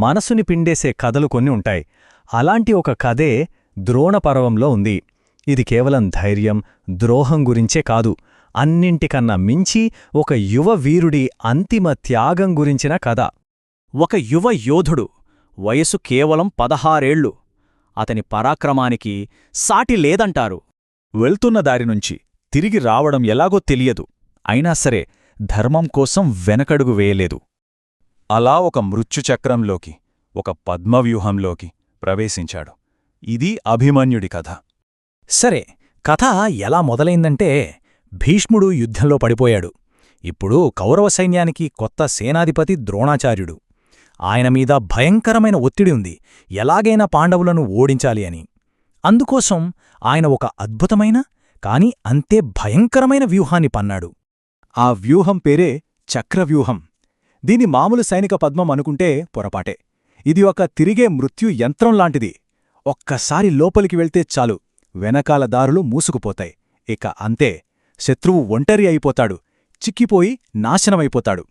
మనసుని పిండేసే కథలు కొన్ని ఉంటాయి. అలాంటి ఒక కథే ద్రోణపర్వంలో ఉంది. ఇది కేవలం ధైర్యం, ద్రోహం గురించే కాదు, అన్నింటికన్నా మించి ఒక యువ వీరుడి అంతిమ త్యాగం గురించిన కథ. ఒక యువ యోధుడు, వయసు కేవలం 16 అతని పరాక్రమానికి సాటి లేదంటారు. వెళ్తున్న దారినుంచి తిరిగి రావడం ఎలాగో తెలియదు, అయినా సరే ధర్మం కోసం వెనకడుగు వేయలేదు. అలా ఒక మృత్యుచక్రంలోకి, ఒక పద్మవ్యూహంలోకి ప్రవేశించాడు. ఇది అభిమన్యుడి కథ. సరే, కథ ఎలా మొదలైందంటే, భీష్ముడు యుద్ధంలో పడిపోయాడు. ఇప్పుడు కౌరవ సైన్యానికి కొత్త సేనాధిపతి ద్రోణాచార్యుడు. ఆయన మీద భయంకరమైన ఒత్తిడి ఉంది, ఎలాగైనా పాండవులను ఓడించాలి అని. అందుకోసం ఆయన ఒక అద్భుతమైన, కాని అంతే భయంకరమైన వ్యూహాన్ని పన్నాడు. ఆ వ్యూహం పేరే చక్రవ్యూహం. దీని మామూలు సైనిక పద్మం అనుకుంటే పొరపాటే. ఇది ఒక తిరిగే మృత్యు యంత్రంలాంటిది. ఒక్కసారి లోపలికి వెళ్తే చాలు, వెనకాల దారులు మూసుకుపోతాయి. ఇక అంతే, శత్రువు ఒంటరి అయిపోతాడు, చిక్కిపోయి నాశనమైపోతాడు.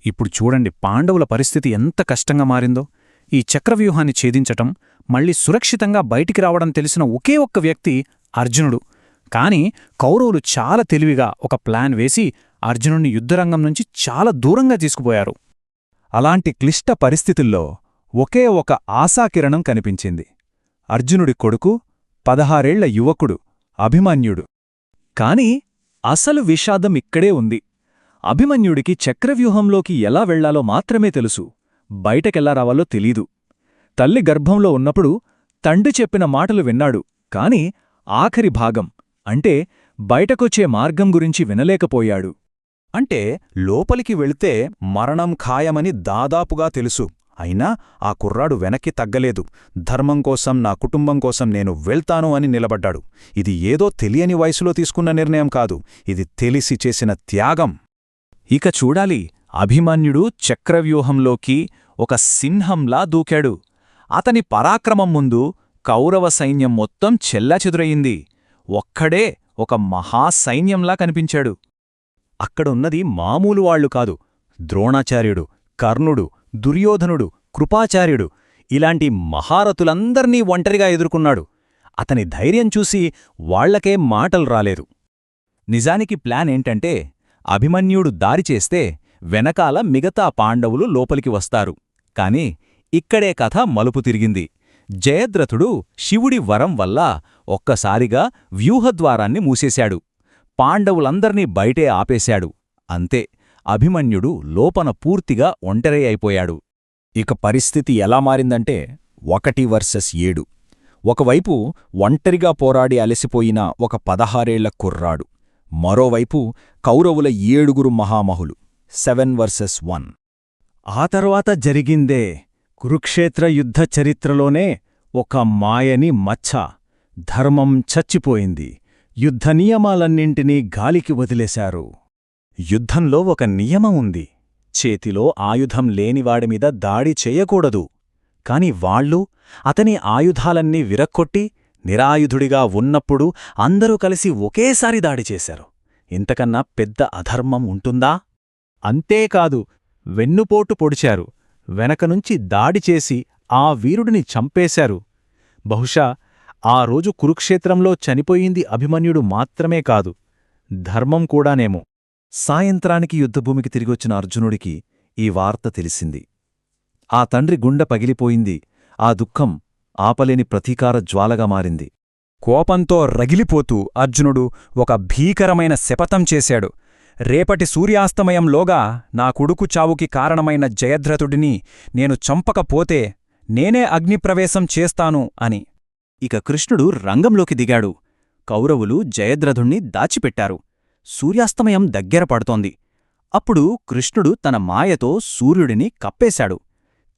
ఇప్పుడు చూడండి పాండవుల పరిస్థితి ఎంత కష్టంగా మారిందో. ఈ చక్రవ్యూహాన్ని ఛేదించటం, మళ్ళీ సురక్షితంగా బయటికి రావడం తెలిసిన ఒకే ఒక్క వ్యక్తి అర్జునుడు. కాని కౌరవులు చాలా తెలివిగా ఒక ప్లాన్ వేసి అర్జునుణ్ణి యుద్ధరంగం నుంచి చాలా దూరంగా తీసుకుపోయారు. అలాంటి క్లిష్ట పరిస్థితుల్లో ఒకే ఒక ఆశాకిరణం కనిపించింది. అర్జునుడి కొడుకు, 16 యువకుడు అభిమన్యుడు. కాని అసలు విషాదం ఇక్కడే ఉంది. అభిమన్యుడికి చక్రవ్యూహంలోకి ఎలా వెళ్లాలో మాత్రమే తెలుసు, బయటకెలా రావాలో తెలీదు. తల్లి గర్భంలో ఉన్నప్పుడు తండ్రి చెప్పిన మాటలు విన్నాడు, కాని ఆఖరి భాగం అంటే బయటకొచ్చే మార్గం గురించి వినలేకపోయాడు. అంటే లోపలికి వెళితే మరణం ఖాయమని దాదాపుగా తెలుసు. అయినా ఆ కుర్రాడు వెనక్కి తగ్గలేదు. ధర్మం కోసం, నా కుటుంబం కోసం నేను వెళ్తాను అని నిలబడ్డాడు. ఇది ఏదో తెలియని వయసులో తీసుకున్న నిర్ణయం కాదు, ఇది తెలిసి చేసిన త్యాగం. ఇక చూడాలి, అభిమన్యుడు చక్రవ్యూహంలోకి ఒక సింహంలా దూకాడు. అతని పరాక్రమం ముందు కౌరవ సైన్యం మొత్తం చెల్లాచెదురయింది. ఒక్కడే ఒక మహాసైన్యంలా కనిపించాడు. అక్కడున్నది మామూలు వాళ్లు కాదు. ద్రోణాచార్యుడు, కర్ణుడు, దుర్యోధనుడు, కృపాచార్యుడు, ఇలాంటి మహారథులందర్నీ ఒంటరిగా ఎదుర్కొన్నాడు. అతని ధైర్యం చూసి వాళ్లకే మాటలు రాలేదు. నిజానికి ప్లాన్ ఏంటంటే, అభిమన్యుడు దారి చేస్తే వెనకాల మిగతా పాండవులు లోపలికి వస్తారు. కాని ఇక్కడే కథ మలుపు తిరిగింది. జయద్రథుడు శివుడి వరం వల్ల ఒక్కసారిగా వ్యూహద్వారాన్ని మూసేశాడు. పాండవులందర్నీ బయటే ఆపేశాడు. అంతే, అభిమన్యుడు లోపన పూర్తిగా ఒంటరి అయిపోయాడు. ఇక పరిస్థితి ఎలా మారిందంటే 1 వర్సెస్ 7. ఒకవైపు ఒంటరిగా పోరాడి అలసిపోయిన ఒక 16 కుర్రాడు, మరోవైపు కౌరవుల 7 మహామహులు. 7 వర్సెస్ 1. ఆ తర్వాత జరిగిందే కురుక్షేత్ర యుద్ధ చరిత్రలోనే ఒక మాయని మచ్చ. ధర్మం చచ్చిపోయింది. యుద్ధ నియమాలన్నింటినీ గాలికి వదిలేశారు. యుద్ధంలో ఒక నియమం ఉంది, చేతిలో ఆయుధం లేనివాడిమీద దాడి చెయ్యకూడదు. కాని వాళ్ళు అతని ఆయుధాలన్నీ విరక్కొట్టి నిరాయుధుడిగా ఉన్నప్పుడు అందరూ కలిసి ఒకేసారి దాడి చేశారు. ఇంతకన్నా పెద్ద అధర్మం ఉంటుందా? అంతేకాదు, వెన్నుపోటు పొడిచారు. వెనకనుంచి దాడి చేసి ఆ వీరుడిని చంపేశారు. బహుశా ఆ రోజు కురుక్షేత్రంలో చనిపోయింది అభిమన్యుడు మాత్రమే కాదు, ధర్మం కూడానేమో. సాయంత్రానికి యుద్ధభూమికి తిరిగొచ్చిన అర్జునుడికి ఈ వార్త తెలిసింది. ఆ తండ్రి గుండె పగిలిపోయింది. ఆ దుఃఖం ఆపలేని ప్రతీకార జ్వాలగా మారింది. కోపంతో రగిలిపోతూ అర్జునుడు ఒక భీకరమైన శపథం చేశాడు. రేపటి సూర్యాస్తమయంలోగా నా కొడుకు చావుకి కారణమైన జయద్రథుడిని నేను చంపకపోతే నేనే అగ్నిప్రవేశం చేస్తాను అని. ఇక కృష్ణుడు రంగంలోకి దిగాడు. కౌరవులు జయద్రథుణ్ణి దాచిపెట్టారు. సూర్యాస్తమయం దగ్గర పడుతోంది. అప్పుడు కృష్ణుడు తన మాయతో సూర్యుడిని కప్పేశాడు.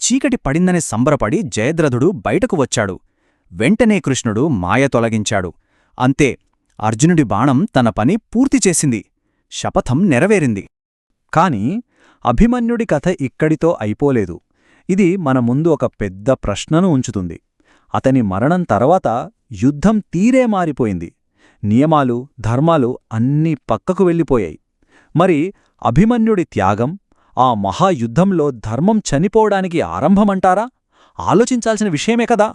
చీకటి పడిందని సంబరపడి జయద్రథుడు బయటకు వచ్చాడు. వెంటనే కృష్ణుడు మాయ తొలగించాడు. అంతే, అర్జునుడి బాణం తన పని పూర్తి చేసింది. శపథం నెరవేరింది. కాని అభిమన్యుడి కథ ఇక్కడితో అయిపోలేదు. ఇది మన ముందు ఒక పెద్ద ప్రశ్నను ఉంచుతుంది. అతని మరణం తర్వాత యుద్ధం తీరే మారిపోయింది. నియమాలు, ధర్మాలు అన్నీ పక్కకు వెళ్ళిపోయాయి. మరి అభిమన్యుడి త్యాగం, ఆ మహాయుద్ధంలో ధర్మం చనిపోవడానికి ఆరంభమంటారా? ఆలోచించాల్సిన విషయమే కదా.